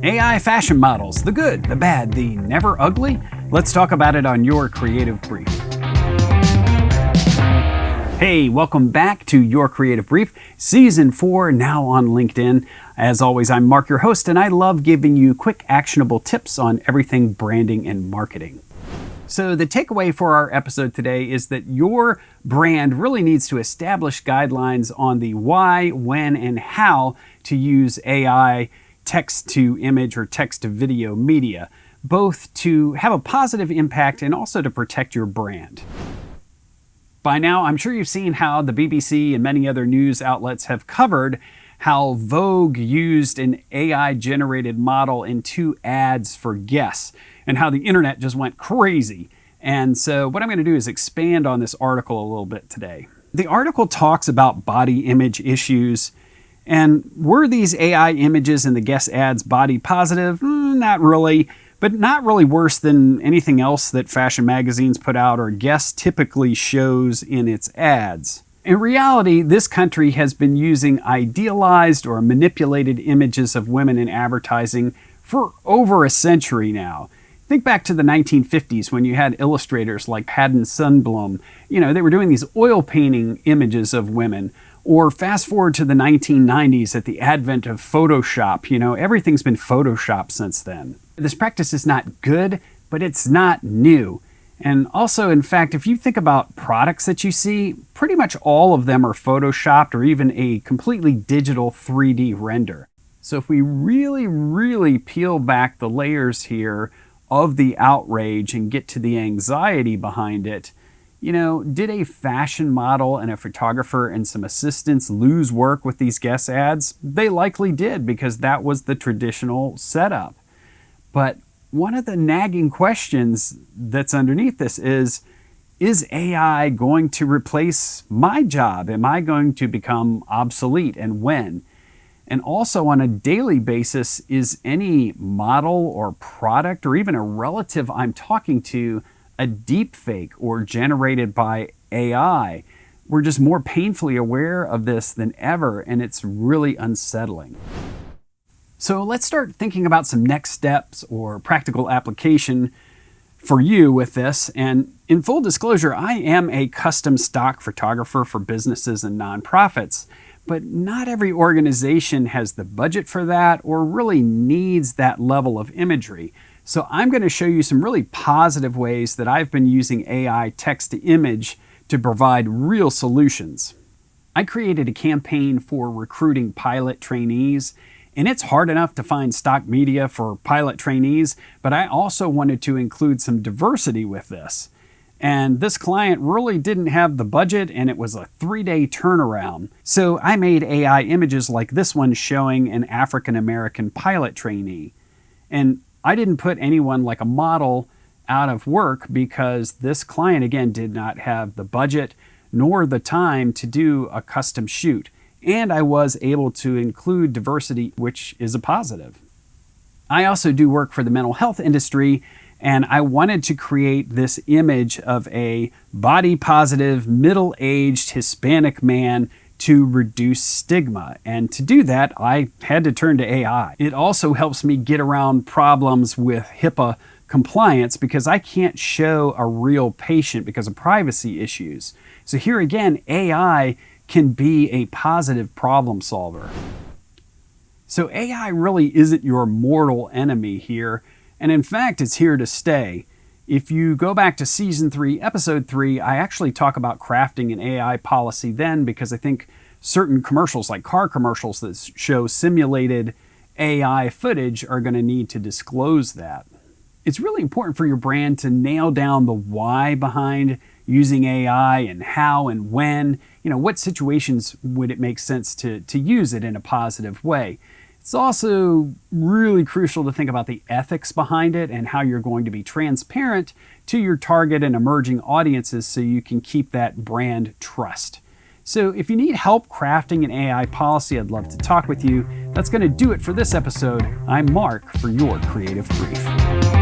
AI fashion models, the good, the bad, the never ugly? Let's talk about it on Your Creative Brief. Hey, welcome back to Your Creative Brief, Season 4, now on LinkedIn. As always, I'm Mark, your host, and I love giving you quick, actionable tips on everything branding and marketing. So the takeaway for our episode today is that your brand really needs to establish guidelines on the why, when, and how to use AI, text-to-image or text-to-video media, both to have a positive impact and also to protect your brand. By now, I'm sure you've seen how the BBC and many other news outlets have covered how Vogue used an AI-generated model in 2 ads for Guess, and how the internet just went crazy. And so what I'm going to do is expand on this article a little bit today. The article talks about body image issues. And were these AI images in the Guess ads body positive? Not really, but not really worse than anything else that fashion magazines put out or Guess typically shows in its ads. In reality, this country has been using idealized or manipulated images of women in advertising for over a century now. Think back to the 1950s when you had illustrators like Haddon Sundblom. They were doing these oil painting images of women. Or fast forward to the 1990s at the advent of Photoshop. Everything's been Photoshopped since then. This practice is not good, but it's not new. And also, in fact, if you think about products that you see, pretty much all of them are Photoshopped or even a completely digital 3D render. So if we really peel back the layers here of the outrage and get to the anxiety behind it, did a fashion model and a photographer and some assistants lose work with these Guess ads? They likely did, because that was the traditional setup. But one of the nagging questions that's underneath this is AI going to replace my job? Am I going to become obsolete, and when? And also on a daily basis, is any model or product or even a relative I'm talking to a deep fake or generated by AI? We're just more painfully aware of this than ever, and it's really unsettling. So let's start thinking about some next steps or practical application for you with this. And in full disclosure, I am a custom stock photographer for businesses and nonprofits, but not every organization has the budget for that or really needs that level of imagery. So I'm going to show you some really positive ways that I've been using AI text-to-image to provide real solutions. I created a campaign for recruiting pilot trainees, and it's hard enough to find stock media for pilot trainees, but I also wanted to include some diversity with this. And this client really didn't have the budget, and it was a 3-day turnaround. So I made AI images like this one showing an African-American pilot trainee. And I didn't put anyone like a model out of work because this client, again, did not have the budget nor the time to do a custom shoot. And I was able to include diversity, which is a positive. I also do work for the mental health industry, and I wanted to create this image of a body-positive, middle-aged Hispanic man to reduce stigma. And to do that, I had to turn to AI. It also helps me get around problems with HIPAA compliance because I can't show a real patient because of privacy issues. So here again, AI can be a positive problem solver. So AI really isn't your mortal enemy here, and in fact, it's here to stay. If you go back to Season 3, Episode 3, I actually talk about crafting an AI policy then because I think certain commercials, like car commercials that show simulated AI footage, are going to need to disclose that. It's really important for your brand to nail down the why behind using AI and how and when. What situations would it make sense to use it in a positive way? It's also really crucial to think about the ethics behind it and how you're going to be transparent to your target and emerging audiences so you can keep that brand trust. So if you need help crafting an AI policy, I'd love to talk with you. That's going to do it for this episode. I'm Mark for Your Creative Brief.